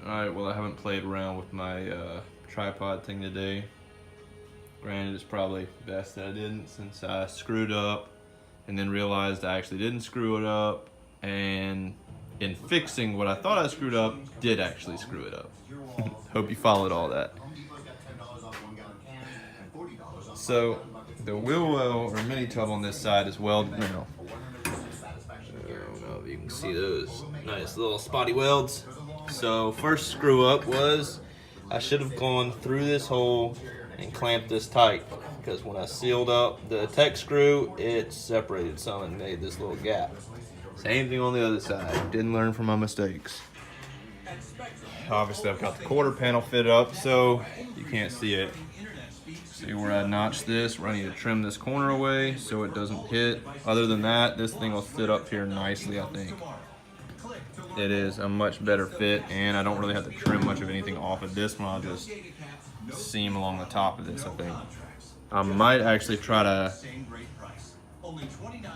Alright, well I haven't played around with my tripod thing today. Granted, it's probably best that I didn't, since I screwed up and then realized I actually didn't screw it up, and in fixing what I thought I screwed up, did actually screw it up. Hope you followed all that. So the wheel well or mini tub on this side is welded now. I don't know if you can see those nice little spotty welds. So first screw up was I should have gone through this hole and clamped this tight, because when I sealed up the tech screw, it separated some and made this little gap. Same thing on the other side. Didn't learn from my mistakes. Obviously I've got the quarter panel fitted up so you can't see it. See where I notched this, where I need to trim this corner away so it doesn't hit. Other than that, this thing will fit up here nicely, I think. It is a much better fit, and I don't really have to trim much of anything off of this one. I'll just seam along the top of this, I think. I might actually try to,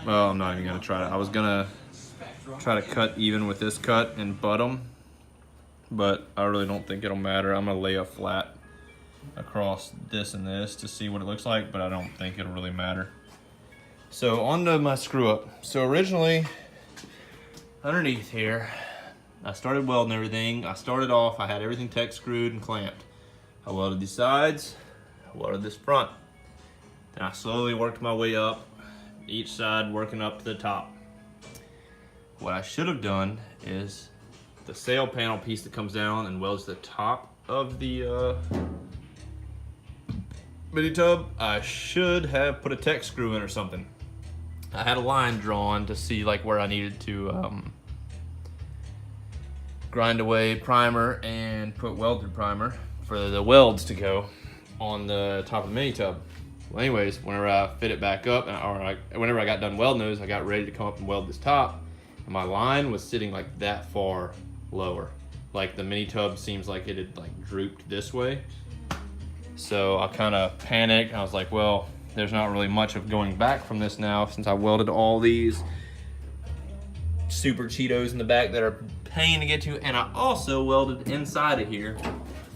well, I'm not even gonna try to. I was gonna try to cut even with this cut and butt them, but I really don't think it'll matter. I'm gonna lay a flat across this and this to see what it looks like, but I don't think it'll really matter. So on to my screw up. So originally, underneath here, I started welding everything. I started off, I had everything tech screwed and clamped. I welded these sides, I welded this front. Then I slowly worked my way up, each side working up to the top. What I should have done is the sail panel piece that comes down and welds the top of the mini tub, I should have put a tech screw in or something. I had a line drawn to see like where I needed to grind away primer and put weld through primer for the welds to go on the top of the mini tub. Well, anyways, whenever I fit it back up, whenever I got done welding those, I got ready to come up and weld this top, and my line was sitting like that far lower. Like the mini tub seems like it had like drooped this way. So I kind of panicked. I was like, well, there's not really much of going back from this now, since I welded all these super Cheetos in the back that are a pain to get to, and I also welded inside of here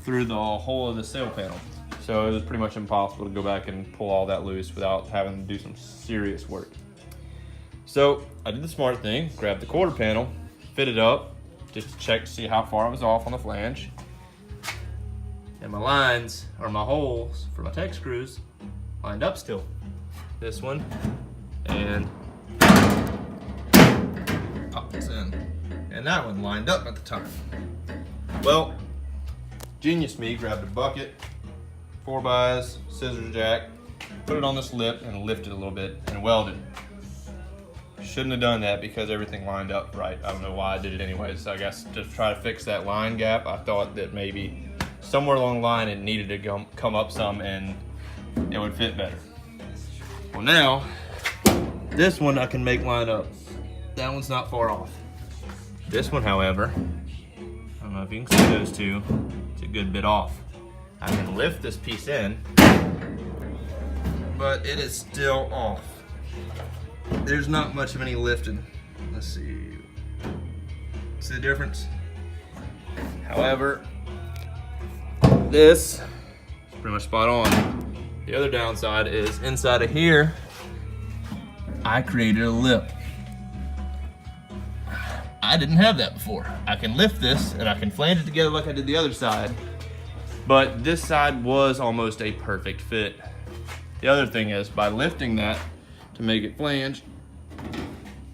through the hole of the sail panel. So it was pretty much impossible to go back and pull all that loose without having to do some serious work. So I did the smart thing, grabbed the quarter panel, fit it up, just to check to see how far I was off on the flange. And my lines, or my holes for my tech screws, lined up still. This one, and pop this in. And that one lined up at the time. Well, genius me grabbed a bucket, 4x, scissors jack, put it on this lip and lifted a little bit and welded. Shouldn't have done that because everything lined up right. I don't know why I did it anyways. I guess to try to fix that line gap, I thought that maybe somewhere along the line it needed to come up some and it would fit better. Well, now this one I can make line up. That one's not far off. This one, however, I don't know if you can see those two, it's a good bit off. I can lift this piece in, but it is still off. There's not much of any lifting. Let's see. See the difference? However, this is pretty much spot on. The other downside is inside of here, I created a lip. I didn't have that before. I can lift this and I can flange it together like I did the other side, but this side was almost a perfect fit. The other thing is, by lifting that to make it flange,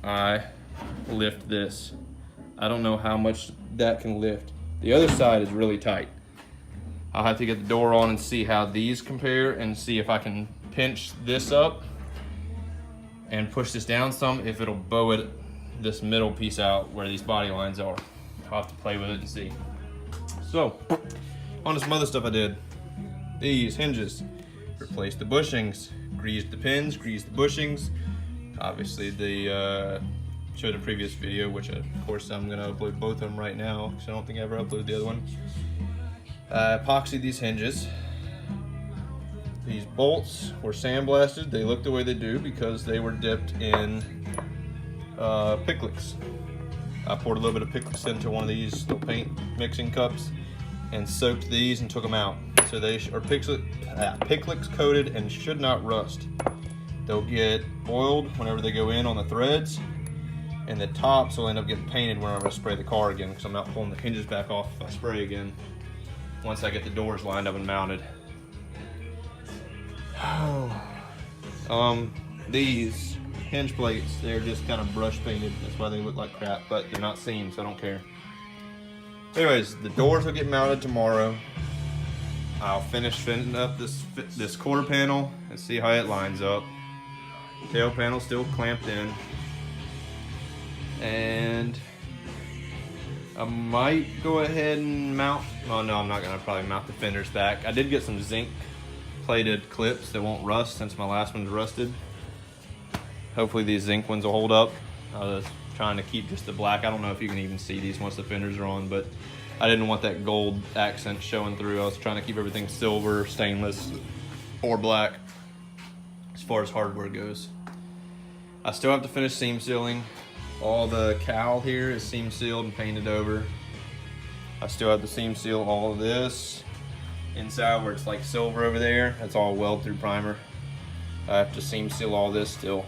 I lift this. I don't know how much that can lift. The other side is really tight. I'll have to get the door on and see how these compare and see if I can pinch this up and push this down some, if it'll bow it this middle piece out where these body lines are. I'll have to play with it and see. So, on to some other stuff I did. These hinges, replaced the bushings, greased the pins, greased the bushings. Obviously the showed a previous video, which of course I'm gonna upload both of them right now, because I don't think I ever uploaded the other one. Epoxied these hinges. These bolts were sandblasted. They look the way they do because they were dipped in Piclics. I poured a little bit of pickles into one of these little paint mixing cups and soaked these and took them out. So they are Picklix coated and should not rust. They'll get oiled whenever they go in on the threads, and the tops will end up getting painted whenever I spray the car again, because I'm not pulling the hinges back off if I spray again once I get the doors lined up and mounted. These hinge plates, they're just kind of brush painted. That's why they look like crap, but they're not seamed, so I don't care. Anyways, the doors will get mounted tomorrow. I'll finish fitting up this quarter panel and see how it lines up. Tail panel still clamped in. And I might go ahead and mount, oh no, I'm not gonna probably mount the fenders back. I did get some zinc plated clips that won't rust since my last one's rusted. Hopefully these zinc ones will hold up. I was trying to keep just the black. I don't know if you can even see these once the fenders are on, but I didn't want that gold accent showing through. I was trying to keep everything silver, stainless, or black as far as hardware goes. I still have to finish seam sealing. All the cowl here is seam sealed and painted over. I still have to seam seal all of this. Inside where it's like silver over there, that's all weld through primer. I have to seam seal all this still,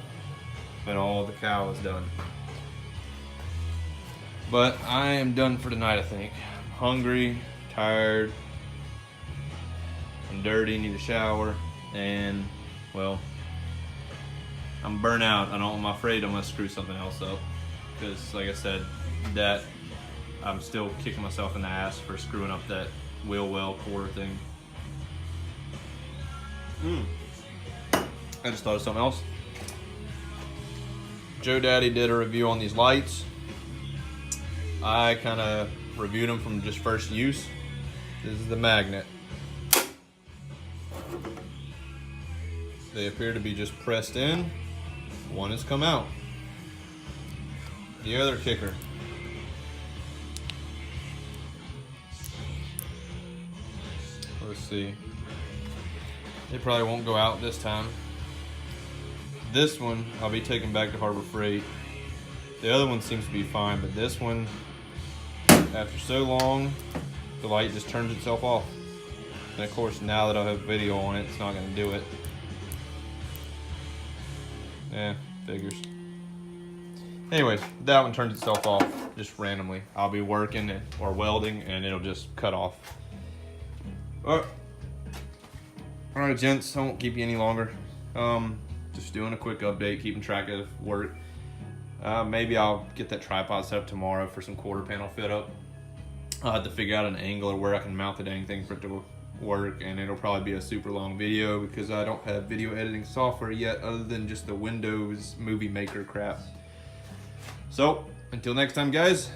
and all the cowl is done. But I am done for tonight, I think. I'm hungry, tired, I'm dirty, need a shower, and well, I'm burnt out. I'm afraid I'm gonna screw something else up, because like I said, that I'm still kicking myself in the ass for screwing up that wheel well quarter thing. I just thought of something else. Joe Daddy did a review on these lights. I kind of reviewed them from just first use. This is the magnet. They appear to be just pressed in. One has come out. The other kicker. Let's see. They probably won't go out this time. This one I'll be taking back to Harbor Freight. The other one seems to be fine, but this one, after so long, the light just turns itself off. And of course, now that I have video on it, it's not going to do it. Yeah, figures. Anyways, that one turns itself off just randomly. I'll be working or welding and it'll just cut off. Alright gents, I won't keep you any longer. Just doing a quick update, keeping track of work. Maybe I'll get that tripod set up tomorrow for some quarter panel fit up. I'll have to figure out an angle or where I can mount the dang thing for it to work, and it'll probably be a super long video because I don't have video editing software yet other than just the Windows Movie Maker crap. So, until next time guys,